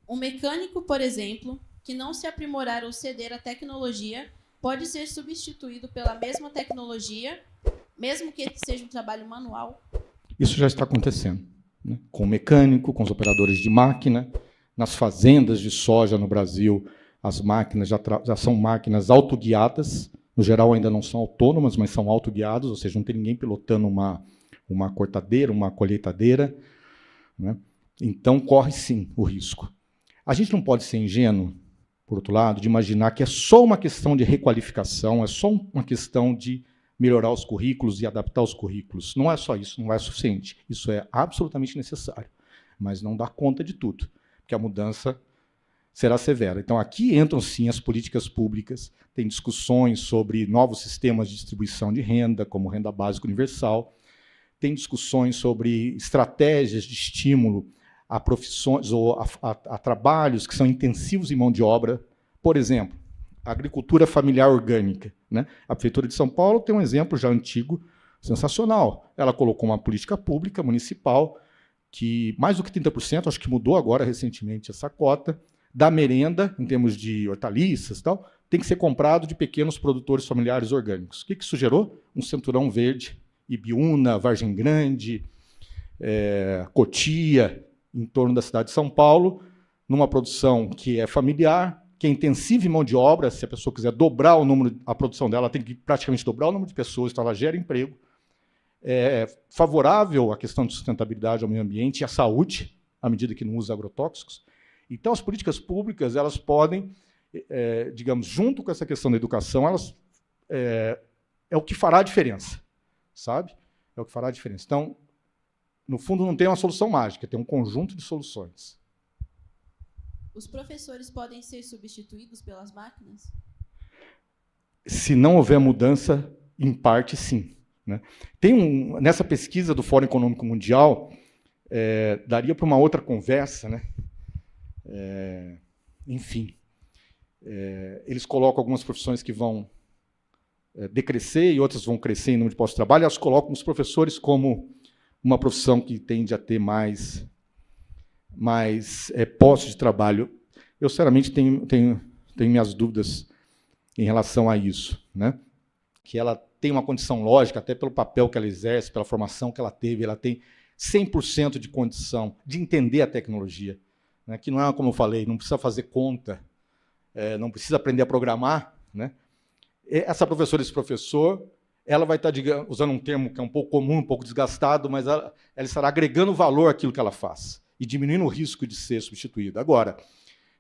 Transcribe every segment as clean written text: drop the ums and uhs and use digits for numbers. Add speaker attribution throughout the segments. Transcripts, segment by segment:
Speaker 1: Um mecânico, por exemplo, que não se aprimorar ou ceder à tecnologia, pode ser substituído pela mesma tecnologia, mesmo que seja um trabalho manual?
Speaker 2: Isso já está acontecendo, né? Com o mecânico, com os operadores de máquina, nas fazendas de soja no Brasil, as máquinas já são máquinas autoguiadas, no geral ainda não são autônomas, mas são autoguiadas, ou seja, não tem ninguém pilotando uma cortadeira, uma colheitadeira, né? Então, corre sim o risco. A gente não pode ser ingênuo, por outro lado, de imaginar que é só uma questão de requalificação, é só uma questão de melhorar os currículos e adaptar os currículos. Não é só isso, não é suficiente. Isso é absolutamente necessário, mas não dá conta de tudo, porque a mudança será severa. Então, aqui entram, sim, as políticas públicas, tem discussões sobre novos sistemas de distribuição de renda, como renda básica universal, tem discussões sobre estratégias de estímulo a profissões ou a trabalhos que são intensivos em mão de obra. Por exemplo, a agricultura familiar orgânica, né? A Prefeitura de São Paulo tem um exemplo já antigo, sensacional. Ela colocou uma política pública municipal que mais do que 30%, acho que mudou agora recentemente essa cota, da merenda, em termos de hortaliças e tal, tem que ser comprado de pequenos produtores familiares orgânicos. O que isso gerou? Um cinturão verde, Ibiúna, Vargem Grande, Cotia, em torno da cidade de São Paulo, numa produção que é familiar, que é intensiva em mão de obra. Se a pessoa quiser dobrar a produção dela, tem que praticamente dobrar o número de pessoas, então ela gera emprego. É favorável à questão de sustentabilidade ao meio ambiente e à saúde, à medida que não usa agrotóxicos. Então, as políticas públicas, elas podem, digamos, junto com essa questão da educação, é o que fará a diferença, sabe? É o que fará a diferença. Então, no fundo, não tem uma solução mágica, tem um conjunto de soluções.
Speaker 1: Os professores podem ser substituídos pelas máquinas?
Speaker 2: Se não houver mudança, em parte, sim, né? Nessa pesquisa do Fórum Econômico Mundial, daria para uma outra conversa, né? Enfim, eles colocam algumas profissões que vão decrescer e outras vão crescer em número de postos de trabalho, e elas colocam os professores como uma profissão que tende a ter mais postos de trabalho. Eu, sinceramente, tenho minhas dúvidas em relação a isso, né? Que ela tem uma condição lógica, até pelo papel que ela exerce, pela formação que ela teve, ela tem 100% de condição de entender a tecnologia, né? Que não é, como eu falei, não precisa fazer conta, não precisa aprender a programar, né? Essa professora, esse professor, ela vai estar, digamos, usando um termo que é um pouco comum, um pouco desgastado, mas ela estará agregando valor àquilo que ela faz e diminuindo o risco de ser substituída. Agora,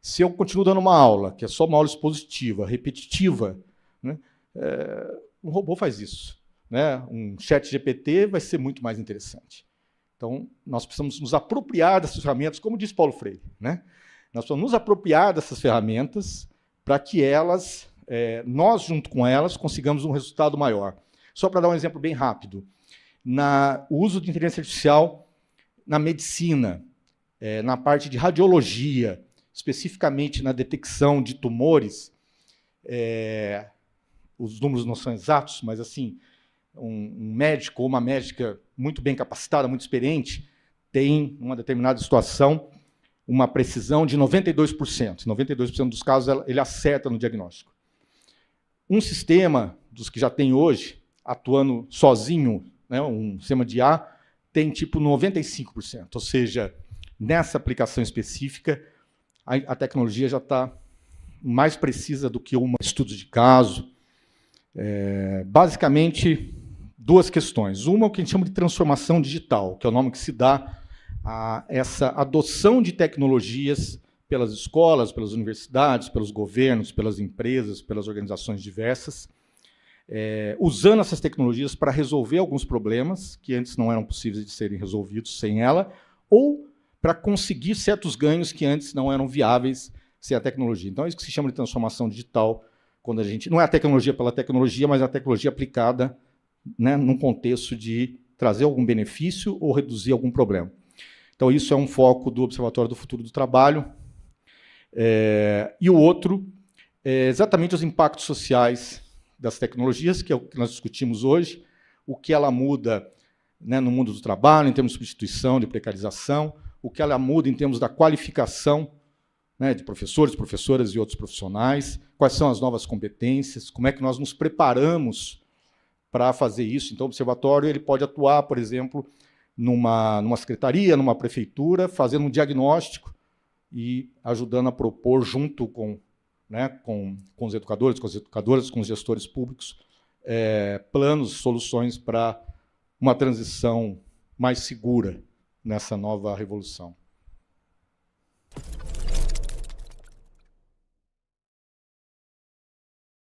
Speaker 2: se eu continuo dando uma aula, que é só uma aula expositiva, repetitiva, né, um robô faz isso, né? Um chat GPT vai ser muito mais interessante. Então, nós precisamos nos apropriar dessas ferramentas, como diz Paulo Freire, né? Nós precisamos nos apropriar dessas ferramentas para que nós, junto com elas, consigamos um resultado maior. Só para dar um exemplo bem rápido, o uso de inteligência artificial na medicina, na parte de radiologia, especificamente na detecção de tumores, os números não são exatos, mas assim, um médico ou uma médica muito bem capacitada, muito experiente, tem, numa determinada situação, uma precisão de 92%. 92% dos casos ele acerta no diagnóstico. Um sistema dos que já tem hoje, atuando sozinho, né, um sistema de IA, tem tipo 95%. Ou seja, nessa aplicação específica, a tecnologia já está mais precisa do que estudos de caso. Basicamente, duas questões. Uma é o que a gente chama de transformação digital, que é o nome que se dá a essa adoção de tecnologias pelas escolas, pelas universidades, pelos governos, pelas empresas, pelas organizações diversas, usando essas tecnologias para resolver alguns problemas que antes não eram possíveis de serem resolvidos sem ela, ou para conseguir certos ganhos que antes não eram viáveis sem a tecnologia. Então, é isso que se chama de transformação digital, quando a gente não é a tecnologia pela tecnologia, mas a tecnologia aplicada, né, num contexto de trazer algum benefício ou reduzir algum problema. Então, isso é um foco do Observatório do Futuro do Trabalho. E o outro é exatamente os impactos sociais das tecnologias, que é o que nós discutimos hoje, o que ela muda, né, no mundo do trabalho, em termos de substituição, de precarização, o que ela muda em termos da qualificação né, de professores, professoras e outros profissionais, quais são as novas competências, como é que nós nos preparamos para fazer isso. Então, o observatório ele pode atuar, por exemplo, numa secretaria, numa prefeitura, fazendo um diagnóstico e ajudando a propor, junto com, né, com os educadores, com as educadoras, com os gestores públicos, planos, soluções para uma transição mais segura nessa nova revolução.